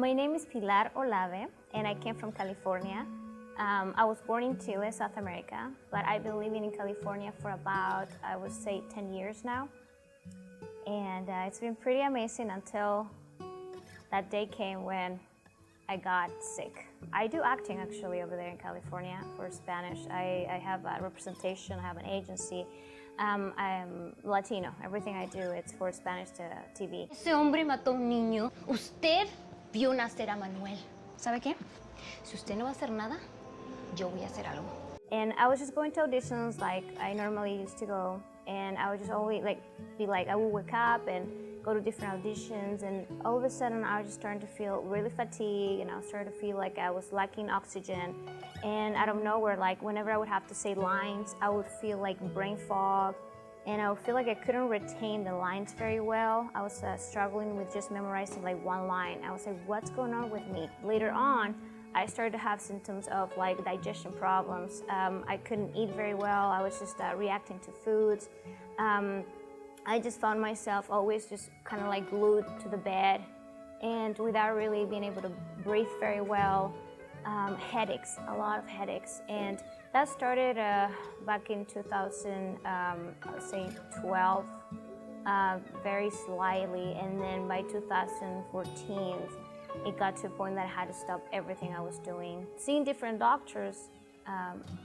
My name is Pilar Olave, and I came from California. I was born in Chile, South America, but I've been living in California for about, I would say, 10 years now. And it's been pretty amazing until that day came when I got sick. I do acting actually over there in California for Spanish. I have a representation, I have an agency. I'm Latino. Everything I do, it's for Spanish to TV. Ese hombre mató a un niño. Usted vio nacer a Manuel. ¿Sabe qué? Si usted no va a hacer nada, yo voy a hacer algo. And I was just going to auditions like I normally used to go, and I would just always I would wake up and go to different auditions, and all of a sudden I was just starting to feel really fatigued, and I was starting to feel like I was lacking oxygen. And out of nowhere, like whenever I would have to say lines, I would feel like brain fog, and I would feel like I couldn't retain the lines very well. I was struggling with just memorizing like one line. I was like, what's going on with me? Later on, I started to have symptoms of like digestion problems. I couldn't eat very well. I was just reacting to foods. I just found myself always just kind of like glued to the bed and without really being able to breathe very well. Headaches, a lot of headaches. And that started back in 2012, very slightly. And then by 2014, it got to a point that I had to stop everything I was doing. Seeing different doctors,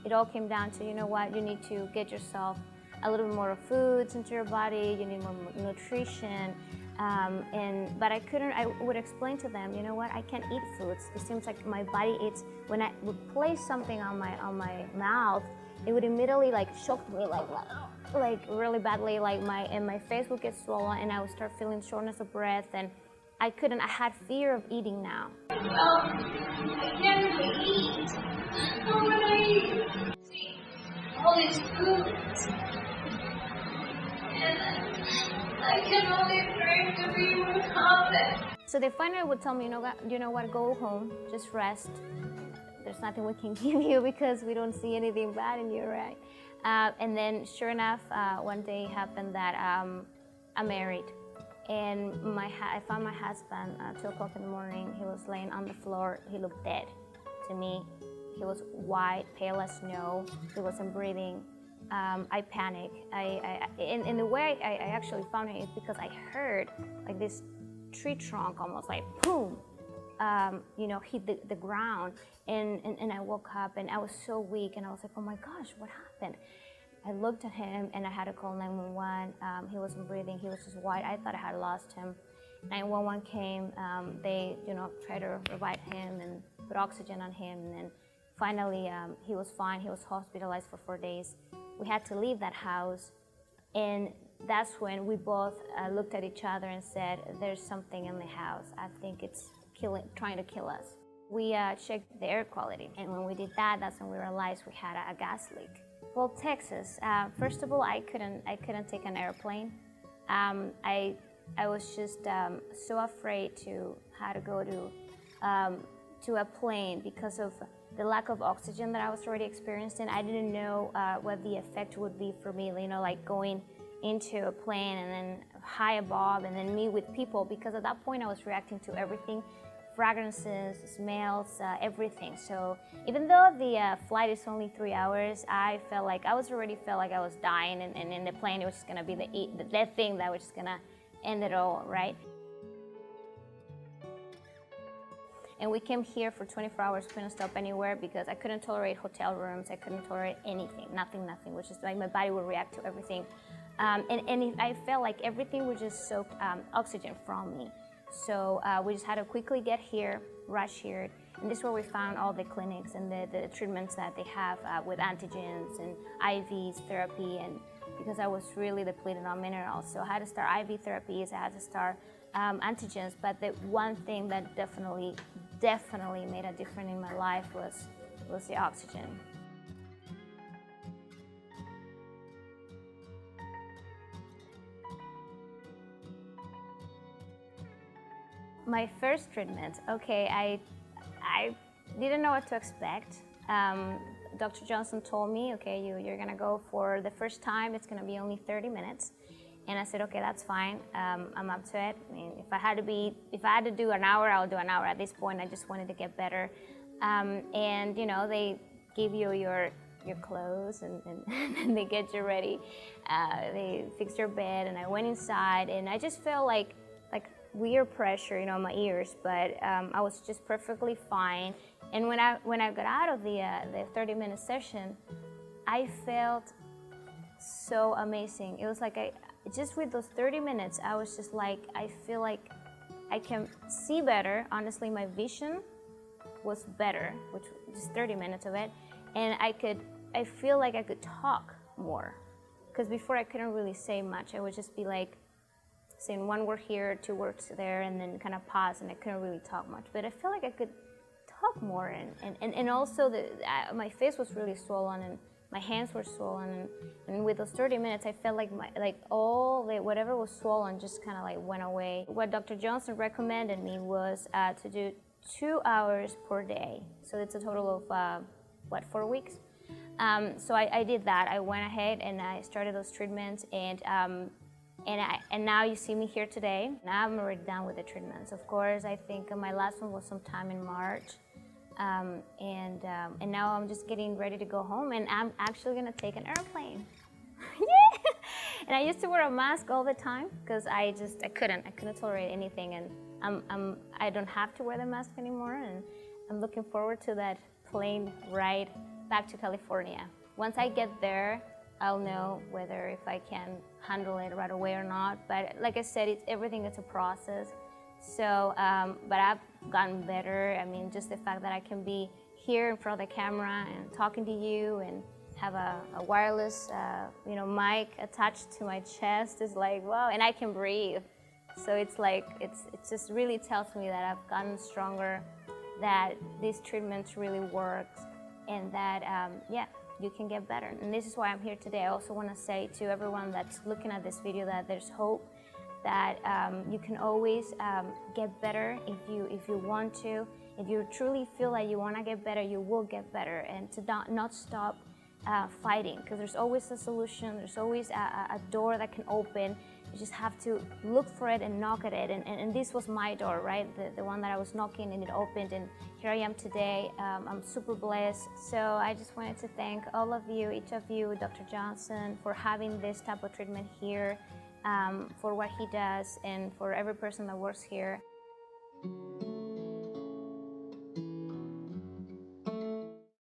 it all came down to, you know what, you need to get yourself a little bit more of foods into your body, you need more nutrition. But I would explain to them, you know what, I can't eat foods. It seems like my body eats, when I would place something on my mouth, it would immediately like shock me like really badly, like my face would get swollen and I would start feeling shortness of breath, and I had fear of eating now. I can't really eat. How would I eat? See, all these foods. And I can only pray to be without it. So they finally would tell me, you know what, go home, just rest. There's nothing we can give you because we don't see anything bad in you, right? And then sure enough, one day it happened that I'm married. And I found my husband at 2 o'clock in the morning. He was laying on the floor. He looked dead to me. He was white, pale as snow. He wasn't breathing. I panicked. And the way I actually found him is because I heard like this tree trunk almost like boom, hit the ground. And I woke up and I was so weak and I was like, oh my gosh, what happened? I looked at him and I had to call 911. He wasn't breathing. He was just white. I thought I had lost him. 911 came. They, tried to revive him and put oxygen on him. And then finally, he was fine. He was hospitalized for 4 days. We had to leave that house. And that's when we both looked at each other and said, there's something in the house. I think it's trying to kill us. We checked the air quality. And when we did that, that's when we realized we had a gas leak. Well, Texas. First of all, I couldn't take an airplane. I was just so afraid to how to go to a plane because of the lack of oxygen that I was already experiencing. I didn't know what the effect would be for me. Like going into a plane and then high above and then meet with people, because at that point I was reacting to everything. Fragrances, smells, everything. So even though the flight is only 3 hours, I already felt like I was dying, and in the plane it was just gonna be the death thing that was just gonna end it all, right? And we came here for 24 hours, couldn't stop anywhere because I couldn't tolerate hotel rooms, I couldn't tolerate anything, nothing, which is like my body would react to everything. I felt like everything would just soak oxygen from me. So we just had to quickly get here, rush here, and this is where we found all the clinics and the treatments that they have with antigens and IVs, therapy, and because I was really depleted on minerals. So I had to start IV therapies, I had to start antigens, but the one thing that definitely made a difference in my life was the oxygen. My first treatment, okay, I didn't know what to expect. Dr. Johnson told me, okay, you're gonna go for the first time, it's gonna be only 30 minutes. And I said, okay, that's fine. I'm up to it. I mean, if I had to do an hour, I'll do an hour. At this point, I just wanted to get better. And you know, they give you your clothes and they get you ready. They fix your bed, and I went inside, and I just felt like weird pressure, you know, in my ears, but I was just perfectly fine. And when I got out of the 30-minute session, I felt so amazing. It was like just with those 30 minutes, I was just like, I feel like I can see better. Honestly, my vision was better, which just 30 minutes of it, and I feel like I could talk more, because before I couldn't really say much. I would just be like saying one word here, two words there, and then kind of pause, and I couldn't really talk much. But I feel like I could talk more, and also my face was really swollen, and my hands were swollen, and with those 30 minutes, I felt like whatever was swollen just kind of like went away. What Dr. Johnson recommended me was to do 2 hours per day. So it's a total of 4 weeks. So I did that. I went ahead and I started those treatments, and now you see me here today. Now I'm already done with the treatments. Of course, I think my last one was sometime in March. And now I'm just getting ready to go home, and I'm actually gonna take an airplane. Yeah! And I used to wear a mask all the time because I couldn't tolerate anything, and I don't have to wear the mask anymore, and I'm looking forward to that plane ride back to California. Once I get there, I'll know whether if I can handle it right away or not. But like I said, everything is a process. So, but I've gotten better. I mean, just the fact that I can be here in front of the camera and talking to you and have a wireless, mic attached to my chest is like, wow, and I can breathe. So it's like, it just really tells me that I've gotten stronger, that these treatments really work, and that, you can get better. And this is why I'm here today. I also want to say to everyone that's looking at this video that there's hope, that you can always get better if you want to. If you truly feel like you want to get better, you will get better, and to not stop fighting, because there's always a solution. There's always a door that can open. You just have to look for it and knock at it. And this was my door, right? The one that I was knocking, and it opened, and here I am today. I'm super blessed. So I just wanted to thank all of you, each of you, Dr. Johnson, for having this type of treatment here, for what he does, and for every person that works here.